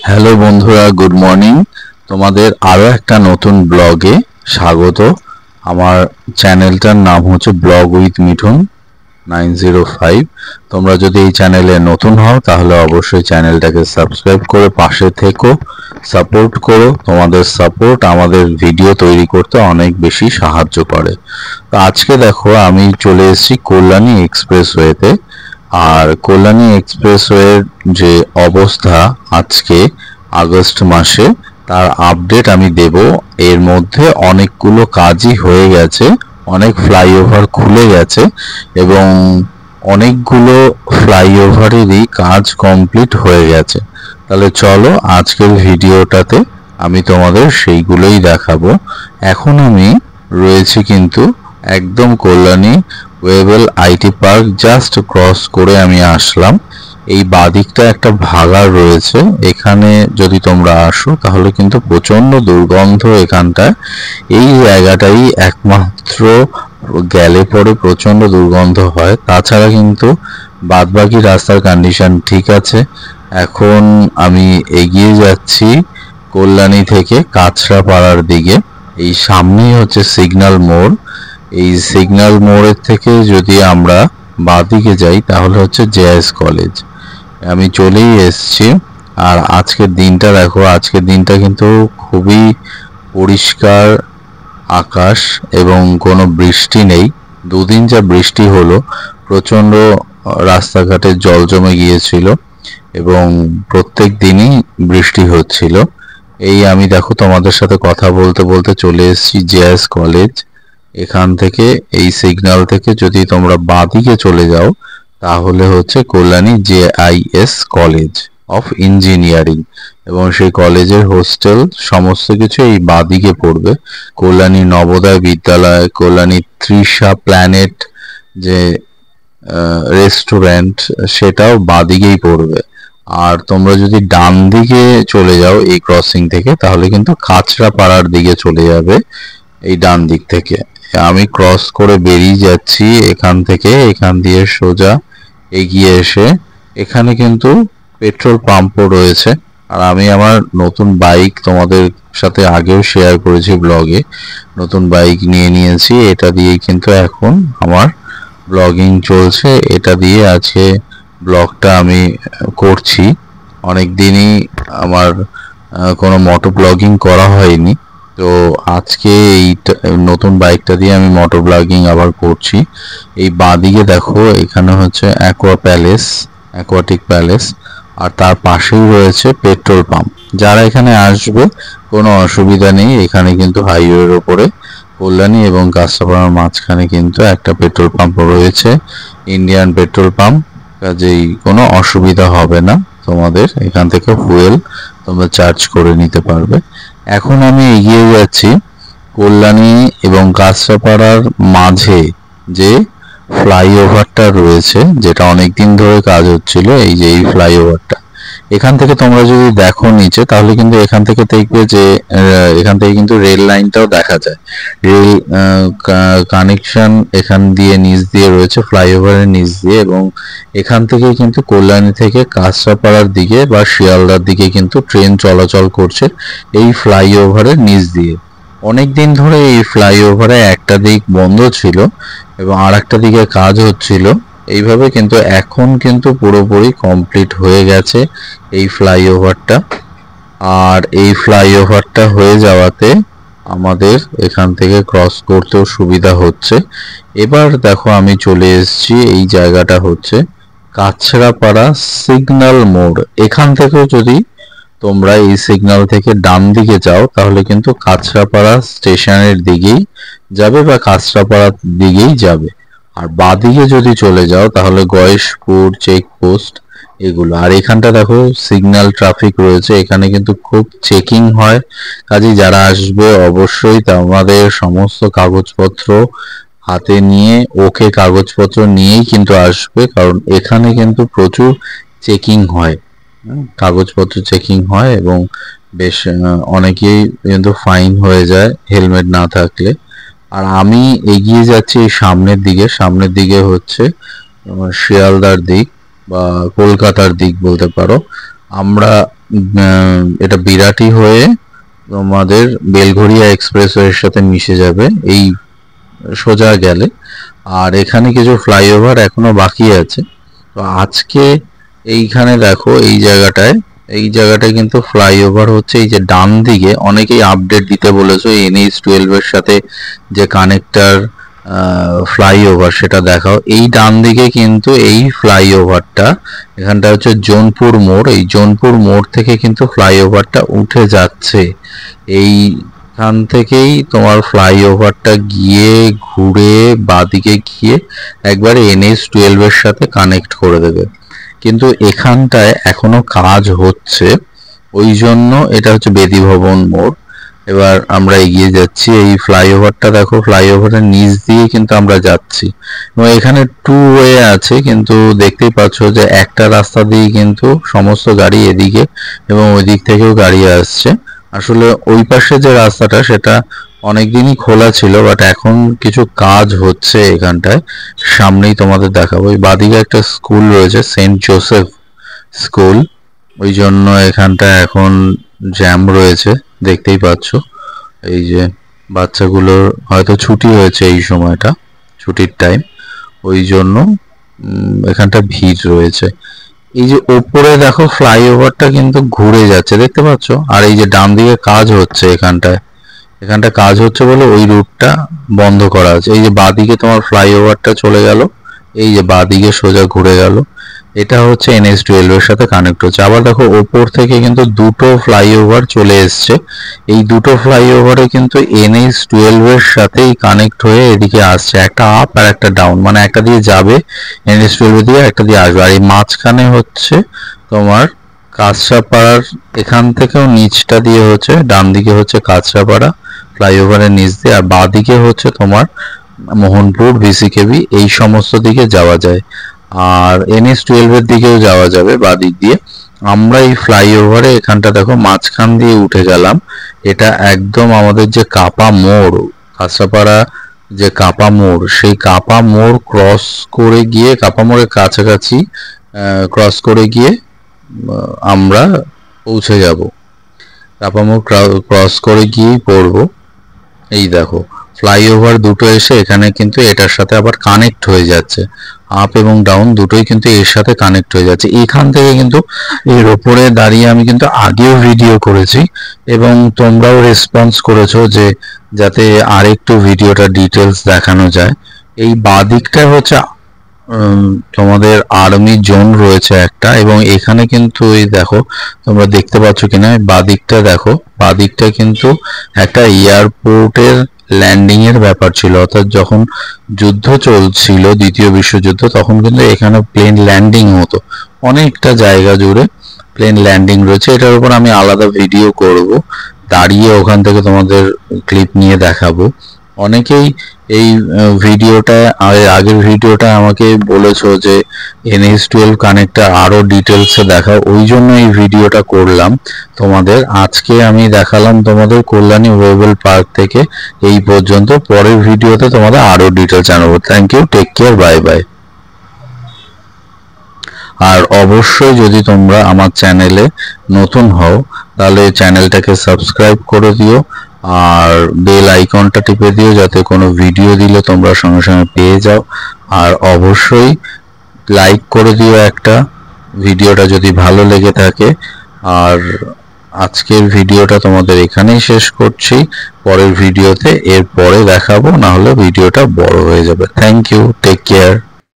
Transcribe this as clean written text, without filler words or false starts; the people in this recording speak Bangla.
হ্যালো বন্ধুরা, গুড মর্নিং। তোমাদের আরও একটা নতুন ব্লগে স্বাগত। আমার চ্যানেলটার নাম হচ্ছে ব্লগ উইথ মিঠুন 905। তোমরা যদি এই চ্যানেলে নতুন হও তাহলে অবশ্যই চ্যানেলটাকে সাবস্ক্রাইব করে পাশে থেকো, সাপোর্ট করো। তোমাদের সাপোর্ট আমাদের ভিডিও তৈরি করতে অনেক বেশি সাহায্য করে। তো আজকে দেখো আমি চলে এসেছি কল্যাণী এক্সপ্রেসওয়েতে। আর কল্যাণী এক্সপ্রেসওয়ের যে অবস্থা আজকে আগস্ট মাসে, তার আপডেট আমি দেব। এর মধ্যে অনেকগুলো কাজই হয়ে গেছে, অনেক ফ্লাইওভার খুলে গেছে এবং অনেকগুলো ফ্লাইওভারেরই কাজ কমপ্লিট হয়ে গেছে। তাহলে চলো আজকের ভিডিওটাতে আমি তোমাদের সেইগুলোই দেখাবো। এখন আমি রয়েছি কিন্তু একদম Kalyani Wavell IT park just cross করে আমি আসলাম। এই বাদিকটা একটা ভাগাড় রয়েছে, এখানে যদি তোমরা আসো তাহলে কিন্তু প্রচন্ড দুর্গন্ধ এখানটায়। এই জায়গাটাই একমাত্র গেলে পরে প্রচন্ড দুর্গন্ধ হয়, তাছাড়া কিন্তু বাদবাকি রাস্তার কন্ডিশন ঠিক আছে। এখন আমি এগিয়ে যাচ্ছি কল্যাণী থেকে কাঁচরাপাড়ার দিকে। এই সামনেই হচ্ছে সিগন্যাল মোড়। এই সিগন্যাল মোড়ের থেকে যদি আমরা বাঁদিকে যাই তাহলে হচ্ছে জেএস কলেজ। আমি চলেই এসেছি। আর আজকের দিনটা দেখো, আজকের দিনটা কিন্তু খুবই পরিষ্কার আকাশ এবং কোনো বৃষ্টি নেই। দুদিন যা বৃষ্টি হলো, প্রচণ্ড রাস্তাঘাটে জল জমে গিয়েছিল এবং প্রত্যেক দিনই বৃষ্টি হচ্ছিল। এই আমি দেখো তোমাদের সাথে কথা বলতে বলতে চলে এসেছি জেএস কলেজ। এখান থেকে এই সিগন্যাল থেকে যদি তোমরা বাঁদিকে চলে যাও তাহলে হচ্ছে Kalyani JIS college of engineering এবং সেই কলেজের হোস্টেল সমস্ত কিছু এই বাঁদিকে পড়বে। কল্যাণী নবোদয় বিদ্যালয়, কল্যাণী তৃষা প্ল্যানেট যে রেস্টুরেন্ট, সেটাও বাঁদিকেই পড়বে। আর তোমরা যদি ডান দিকে চলে যাও এই ক্রসিং থেকে তাহলে কিন্তু কাঁচরাপাড়ার দিকে চলে যাবে এই ডান দিক থেকে। আমি ক্রস করে বেরিয়ে যাচ্ছি এখান থেকে। এখান দিয়ে সোজা এগিয়ে এসে এখানে কিন্তু পেট্রোল পাম্পও রয়েছে। আর আমি আমার নতুন বাইক তোমাদের সাথে আগেও শেয়ার করেছি ব্লগে, নতুন বাইক নিয়ে নিয়েছি। এটা দিয়েই কিন্তু এখন আমার ব্লগিং চলছে, এটা দিয়ে আজকে ব্লগটা আমি করছি। অনেক দিনই আমার কোনো মোটো ব্লগিং করা হয়নি, তো আজকে এই নতুন বাইকটা দিয়ে আমি মোটর ব্লগিং আবার করছি। এই বাঁদিকে দেখো এখানে হচ্ছে অ্যাকোয়াটিক প্যালেস আর তার পাশেই রয়েছে পেট্রোল পাম্প। যারা এখানে আসবে কোনো অসুবিধা নেই, এখানে কিন্তু হাইওয়ের ওপরে কল্যাণী এবং কাঁচরাপাড়ার মাঝখানে কিন্তু একটা পেট্রোল পাম্প রয়েছে, ইন্ডিয়ান পেট্রোল পাম্প। কাজেই কোনো অসুবিধা হবে না, তোমাদের এখান থেকে ফুয়েল তোমরা চার্জ করে নিতে পারবে। এখন আমি এগিয়ে যাচ্ছি কল্যাণী এবং কাঁচরাপাড়ার মাঝে যে ফ্লাইওভারটা রয়েছে, যেটা অনেকদিন ধরে কাজ হচ্ছিল। এই যে এই ফ্লাইওভারটা, এখান থেকে তোমরা যদি দেখো নিচে তাহলে কিন্তু এখান থেকে দেখবে যে এখান থেকে কিন্তু রেল লাইনটাও দেখা যায়। রেল কানেকশন এখান দিয়ে নিচ দিয়ে রয়েছে, ফ্লাইওভারের নিচ দিয়ে। এবং এখান থেকে কিন্তু কল্যাণী থেকে কাঁচরাপাড়ার দিকে বা শিয়ালদার দিকে কিন্তু ট্রেন চলাচল করছে এই ফ্লাইওভারের নিচ দিয়ে। অনেক দিন ধরে এই ফ্লাইওভারে একটা দিক বন্ধ ছিল এবং আর একটা দিকে কাজ হচ্ছিল। এইভাবে কিন্তু এখন কিন্তু পুরোপুরি কমপ্লিট হয়ে গেছে এই ফ্লাইওভারটা। আর এই ফ্লাইওভারটা হয়ে যাওয়াতে আমাদের এখান থেকে ক্রস করতেও সুবিধা হচ্ছে। এবার দেখো আমি চলে এসেছি, এই জায়গাটা হচ্ছে কাঁচরাপাড়া সিগন্যাল মোড়। এখান থেকেও যদি তোমরা এই সিগন্যাল থেকে ডান দিকে যাও তাহলে কিন্তু কাঁচরাপাড়া স্টেশনের দিকেই যাবে বা কাঁচরাপাড়ার দিকেই যাবে। আর বাঁদিকে যদি চলে যাও তাহলে গয়েশপুর চেকপোস্ট এগুলো। আর এখানটা দেখো সিগন্যাল ট্রাফিক রয়েছে, এখানে কিন্তু খুব চেকিং হয়। কাজে যারা আসবে অবশ্যই তোমাদের সমস্ত কাগজপত্র হাতে নিয়ে, ওকে কাগজপত্র নিয়েই কিন্তু আসবে, কারণ এখানে কিন্তু প্রচুর চেকিং হয়, কাগজপত্র চেকিং হয় এবং বেশ অনেকেই কিন্তু ফাইন হয়ে যায় হেলমেট না থাকলে। আর আমি এগিয়ে যাচ্ছি এই সামনের দিকে হচ্ছে শিয়ালদার দিক বা কলকাতার দিক বলতে পারো। আমরা এটা বিরাটি হয়ে তোমাদের বেলঘরিয়া এক্সপ্রেসওয়ের সাথে মিশে যাবে এই সোজা গেলে। আর এখানে কিছু ফ্লাইওভার এখনো বাকি আছে। তো আজকে এইখানে দেখো এই জায়গাটায় কিন্তু ফ্লাইওভার হচ্ছে। এই যে ডান দিকে অনেকেই আপডেট দিতে বলেছো NH-12 এর সাথে যে কানেক্টার ফ্লাইওভার সেটা দেখাও। এই ডান দিকে কিন্তু এই ফ্লাইওভারটা, এখানটা হচ্ছে জোনপুর মোড়, এই জোনপুর মোড় থেকে কিন্তু ফ্লাইওভারটা উঠে যাচ্ছে। এইখান থেকেই তোমার ফ্লাইওভারটা গিয়ে ঘুরে বাদিকে গিয়ে একবারে NH-12 এর সাথে কানেক্ট করে দেবে। কিন্তু এখানটায় এখনো কাজ হচ্ছে, ওই জন্য এটা হচ্ছে বেদি ভবন মোড়। এবার আমরা এগিয়ে যাচ্ছি। এই ফ্লাইওভারটা দেখো, ফ্লাইওভারের নিচ দিয়ে কিন্তু আমরা যাচ্ছি এবং এখানে টু ওয়ে আছে, কিন্তু দেখতেই পাচ্ছ যে একটা রাস্তা দিয়ে কিন্তু সমস্ত গাড়ি এদিকে এবং ওই দিক থেকেও গাড়ি আসছে। আসলে ওই পাশে যে রাস্তাটা সেটা অনেকদিনই খোলা ছিল, বাট এখন কিছু কাজ হচ্ছে এখানটায়, সামনেই তোমাদের দেখাবো। ওই বাদিকে একটা স্কুল রয়েছে, সেন্ট জোসেফ স্কুল, ওই জন্য এখানটা এখন জ্যাম রয়েছে, দেখতেই পাচ্ছ। এই যে বাচ্চাগুলোর হয়তো ছুটি হয়েছে, এই সময়টা ছুটির টাইম, ওই জন্য এখানটা ভিড় রয়েছে। এই যে ওপরে দেখো ফ্লাইওভারটা কিন্তু ঘুরে যাচ্ছে, দেখতে পাচ্ছ। আর এই যে ডান দিকে কাজ হচ্ছে, এখানটা কাজ হচ্ছে বলে ওই রুটটা বন্ধ করা আছে। এই যে বাদিকে তোমার ফ্লাইওভারটা চলে গেল, এই যে বাদিকে সোজা ঘুরে গেল, এটা হচ্ছে NH-12 এর সাথে কানেক্ট হচ্ছে। আবার দেখো ওপর থেকে কিন্তু দুটো ফ্লাইওভার চলে এসছে, এই দুটো ফ্লাইওভারে কিন্তু NH-12 এর সাথেই কানেক্ট হয়ে এদিকে আসছে, একটা আপ আর একটা ডাউন, মানে একটা দিয়ে যাবে NH-12 দিয়ে, একটা দিয়ে আসবে। আর এই মাঝখানে হচ্ছে তোমার কাঁচরাপাড়ার, এখান থেকেও নিচটা দিয়ে হচ্ছে, ডান দিকে হচ্ছে কাঁচরাপাড়া ফ্লাইওভারের নিচ দিয়ে, আর বাঁ দিকে হচ্ছে তোমার মোহনপুর, VCKB, এই সমস্ত দিকে যাওয়া যায়। আর NH-12 এর দিকেও যাওয়া যাবে বাঁ দিক দিয়ে। আমরা এই ফ্লাইওভারে এখানটা দেখো মাঝখান দিয়ে উঠে গেলাম। এটা একদম আমাদের যে কাপা মোড়, কাঁচরাপাড়া যে কাপা মোড়, সেই কাপা মোড় ক্রস করে গিয়ে, কাপা মোড়ের কাছাকাছি ক্রস করে গিয়ে আমরা পৌঁছে যাব। কাপা মোড় ক্রস করে গিয়েই পড়বো। এই দেখো ফ্লাইওভার দুটো এসে এখানে কিন্তু এটার সাথে আবার কানেক্ট হয়ে যাচ্ছে, আপ এবং ডাউন দুটোই কিন্তু এর সাথে কানেক্ট হয়ে যাচ্ছে। এখান থেকে কিন্তু এর ওপরে দাঁড়িয়ে আমি কিন্তু আগেও ভিডিও করেছি এবং তোমরাও রেসপন্স করেছো যে যাতে আরেকটু ভিডিওটা ডিটেলস দেখানো যায়। এই বাঁ দিকটা হচ্ছে তোমাদের আর্মি জোন রয়েছে একটা, এবং এখানে কিন্তু এই দেখো তোমরা দেখতে পাচ্ছ কিনা, বাদিকটা দেখো, বাদিকটা কিন্তু একটা এয়ারপোর্টের ল্যান্ডিং এর ব্যাপার ছিল। অর্থাৎ যখন যুদ্ধ চলছিল, দ্বিতীয় বিশ্বযুদ্ধ, তখন কিন্তু এখানে প্লেন ল্যান্ডিং হতো, অনেকটা জায়গা জুড়ে প্লেন ল্যান্ডিং রয়েছে। এটার উপর আমি আলাদা ভিডিও করব, দাঁড়িয়ে ওখান থেকে তোমাদের ক্লিপ নিয়ে দেখাবো। অনেকেই এই ভিডিওটা, আগের ভিডিওটা আমাকে বলেছো যে NH-12 কানেক্টর আরো ডিটেলসে দেখাও, ওই জন্য এই ভিডিওটা করলাম তোমাদের। আজকে আমি দেখালাম তোমাদের কল্যাণী ওয়েবল পার্ক থেকে এই পর্যন্ত। পরের ভিডিওতে তোমাদের আরো ডিটেলস জানাবো। Thank you, take care, bye bye. আর অবশ্যই যদি তোমরা আমার চ্যানেলে নতুন হও তাহলে চ্যানেলটাকে সাবস্ক্রাইব করে দিও আর বেল আইকনটা টিপে দিও, যাতে কোনো ভিডিও দিলে তোমরা সঙ্গে সঙ্গে পেয়ে যাও। আর অবশ্যই লাইক করে দিও একটা, ভিডিওটা যদি ভালো লেগে থাকে। আর আজকের ভিডিওটা তোমাদের এখানেই শেষ করছি, পরের ভিডিওতে এর পরে দেখাবো, না হলে ভিডিওটা বড় হয়ে যাবে। Thank you, take care.